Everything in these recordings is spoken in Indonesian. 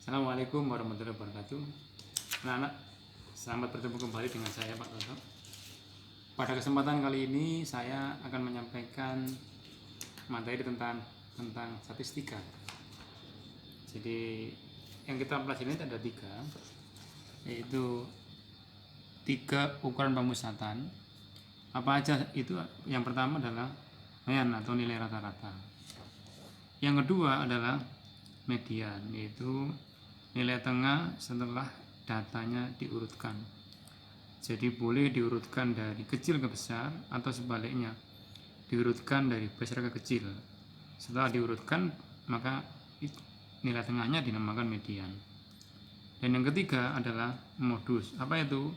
Assalamualaikum warahmatullahi wabarakatuh. Anak-anak, selamat bertemu kembali dengan saya Pak Toto. Pada kesempatan kali ini saya akan menyampaikan materi tentang statistika. Jadi yang kita pelajari ini ada tiga, yaitu tiga ukuran pemusatan. Apa aja itu? Yang pertama adalah mean atau nilai rata-rata. Yang kedua adalah median, yaitu nilai tengah setelah datanya diurutkan. Jadi boleh diurutkan dari kecil ke besar atau sebaliknya, diurutkan dari besar ke kecil. Setelah diurutkan, maka nilai tengahnya dinamakan median. Dan yang ketiga adalah modus. Apa itu?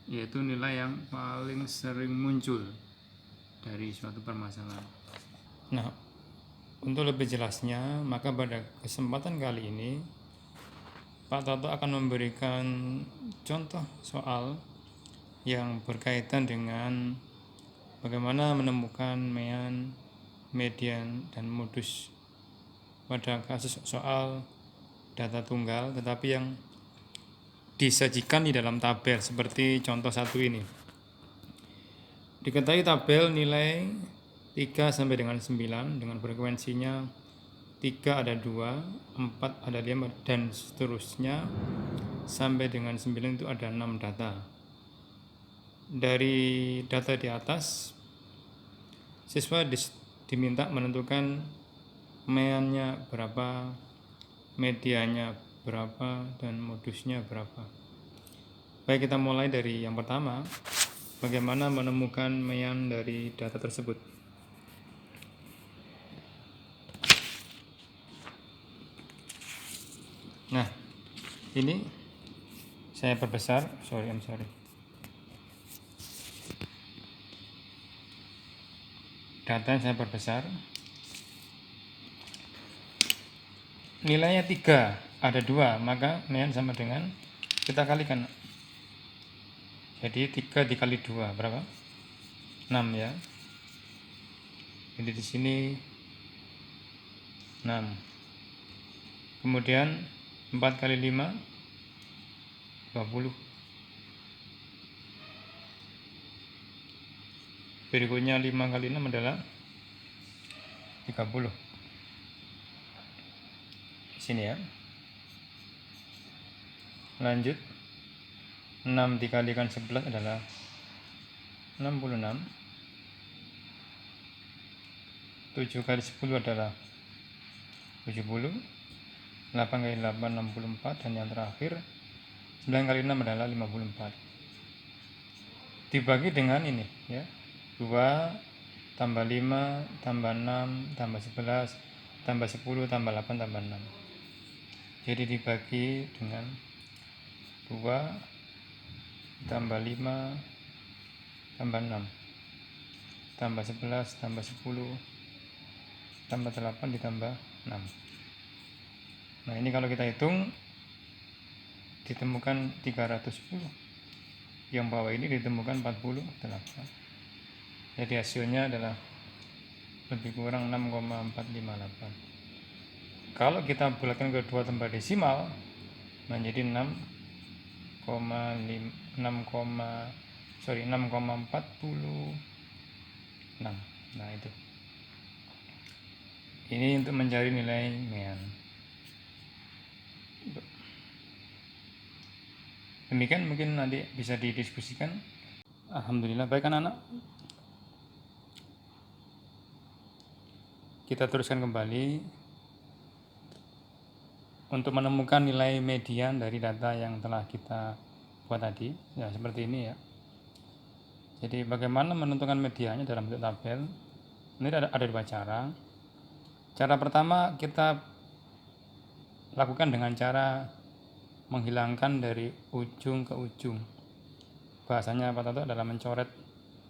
Yaitu nilai yang paling sering muncul dari suatu permasalahan. Nah, untuk lebih jelasnya, maka pada kesempatan kali ini Pak Toto akan memberikan contoh soal yang berkaitan dengan bagaimana menemukan mean, median, dan modus pada kasus soal data tunggal, tetapi yang disajikan di dalam tabel seperti contoh satu ini. Diketahui tabel nilai 3 sampai dengan 9 dengan frekuensinya 3 ada 2, 4 ada 5, dan seterusnya sampai dengan 9 itu ada 6 data. Dari data di atas, siswa diminta menentukan meannya berapa, medianya berapa, dan modusnya berapa. Baik, kita mulai dari yang pertama, bagaimana menemukan mean dari data tersebut. Nah, ini saya perbesar, I'm sorry. Data saya perbesar. Nilainya 3, ada 2, maka mean sama dengan kita kalikan. Jadi 3 dikali 2 berapa? 6 ya. Jadi di sini 6. Kemudian 4 kali 5 20. Berikutnya 5 kali 6 adalah 30. Di sini ya. Lanjut, 6 dikalikan 11 adalah 66. 7 kali 10 adalah 70. 8 kali 8 64, dan yang terakhir 9 kali 6 adalah 54. Dibagi dengan ini ya. 2 tambah 5 tambah 6 tambah 11 tambah 10 tambah 8 tambah 6. Jadi dibagi dengan 2 tambah 5 tambah 6 tambah 11 tambah 10 tambah 8 ditambah 6. Nah, ini kalau kita hitung ditemukan 310. Yang bawah ini ditemukan 48. Jadi hasilnya adalah lebih kurang 6,458. Kalau kita bulatkan ke dua tempat desimal menjadi 6,46. Nah, itu. Ini untuk mencari nilai mean. Demikian mungkin nanti bisa didiskusikan. Alhamdulillah, baik anak-anak. Kita teruskan kembali untuk menemukan nilai median dari data yang telah kita buat tadi. Ya, seperti ini ya. Jadi bagaimana menentukan mediannya dalam bentuk tabel? Ini ada dua cara. Cara pertama kita lakukan dengan cara menghilangkan dari ujung ke ujung. Bahasanya Pak Toto adalah mencoret,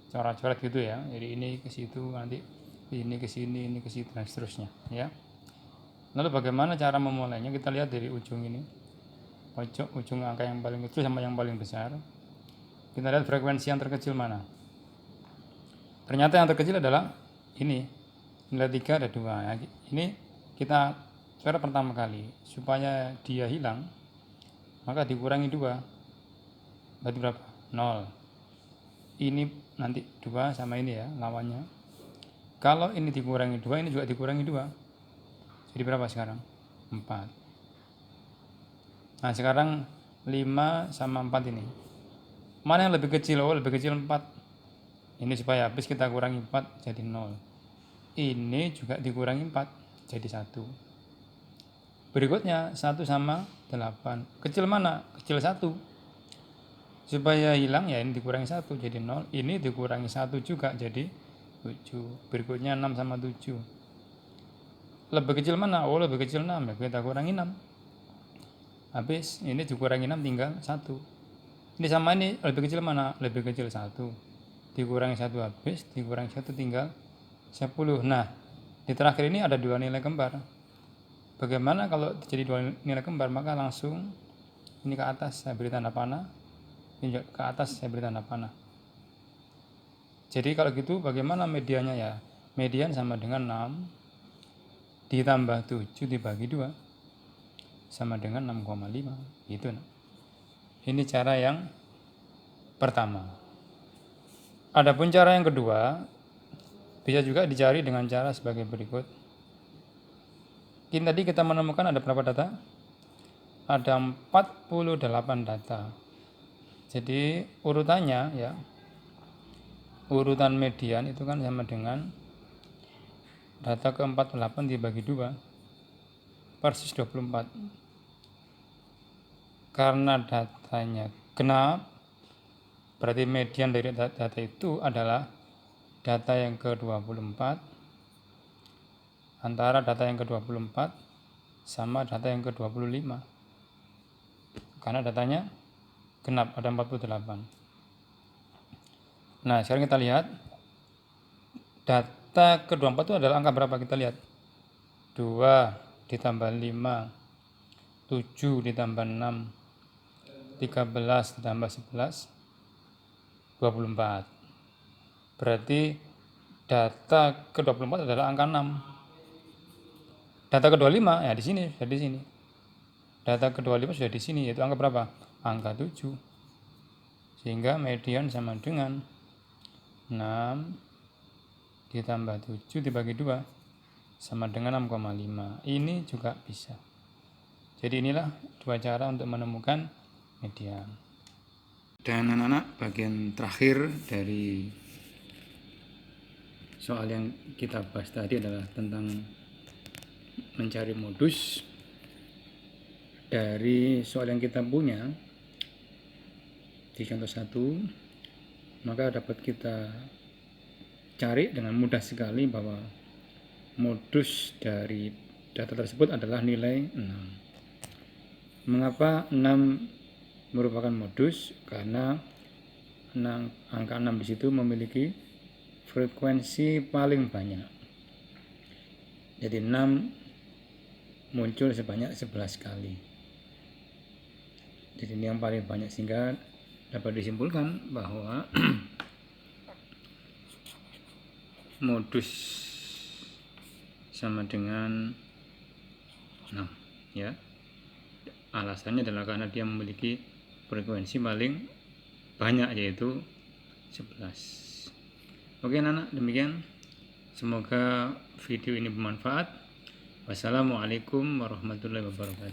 coret-coret gitu ya. Jadi ini ke situ, nanti ini ke sini, ini ke situ, dan seterusnya ya. Lalu bagaimana cara memulainya? Kita lihat dari ujung ini, ujung angka yang paling kecil sama yang paling besar. Kita lihat frekuensi yang terkecil mana. Ternyata yang terkecil adalah ini, nilai 3 ada 2 ya. Ini kita Cara pertama kali supaya dia hilang, maka dikurangi 2, berarti berapa? 0. Ini nanti 2 sama ini ya lawannya. Kalau ini dikurangi 2, ini juga dikurangi 2, jadi berapa sekarang? 4. Nah sekarang 5 sama 4 ini, mana yang lebih kecil? Oh lebih kecil 4. Ini supaya habis kita kurangi 4 jadi 0. Ini juga dikurangi 4 jadi 1. Berikutnya 1 sama 8. Kecil mana? Kecil 1. Supaya hilang ya ini dikurangi 1 jadi 0. Ini dikurangi 1 juga jadi 7. Berikutnya 6 sama 7. Lebih kecil mana? Oh lebih kecil 6. Ya kita kurangi 6. Habis ini dikurangi 6 tinggal 1. Ini sama ini lebih kecil mana? Lebih kecil 1. Dikurangi 1 habis, dikurangi 1 tinggal 10. Nah di terakhir ini ada 2 nilai kembar. Bagaimana kalau jadi 2 nilai kembar? Maka langsung ini ke atas saya beri tanda panah, ini ke atas saya beri tanda panah. Jadi kalau gitu bagaimana mediannya ya? Median sama dengan 6 ditambah 7 dibagi 2 sama dengan 6,5 gitu. Ini cara yang pertama. Adapun cara yang kedua bisa juga dicari dengan cara sebagai berikut. Tadi kita menemukan ada berapa data? Ada 48 data. Jadi urutannya ya, urutan median itu kan sama dengan data ke-48 dibagi 2 persis 24. Karena datanya genap, berarti median dari data itu adalah data yang ke-24 antara data yang ke-24 sama data yang ke-25. Karena datanya genap, ada 48. Nah sekarang kita lihat data ke-24 itu adalah angka berapa? Kita lihat 2 ditambah 5, 7 ditambah 6, 13 ditambah 11, 24. Berarti data ke-24 adalah angka 6. Data ke-25 ya di sini, sudah di sini. Data ke-25 sudah di sini, yaitu angka berapa? Angka 7. Sehingga median sama dengan 6 ditambah 7 dibagi 2 sama dengan 6,5. Ini juga bisa. Jadi inilah 2 cara untuk menemukan median. Dan anak-anak, bagian terakhir dari soal yang kita bahas tadi adalah tentang mencari modus dari soal yang kita punya di contoh 1, maka dapat kita cari dengan mudah sekali bahwa modus dari data tersebut adalah nilai 6. Mengapa 6 merupakan modus? Karena angka 6 di situ memiliki frekuensi paling banyak. Jadi 6 muncul sebanyak 11 kali. Jadi ini yang paling banyak, sehingga dapat disimpulkan bahwa modus sama dengan 6 ya. Alasannya adalah karena dia memiliki frekuensi paling banyak, yaitu 11. Oke anak-anak, demikian. Semoga video ini bermanfaat. Wassalamualaikum warahmatullahi wabarakatuh.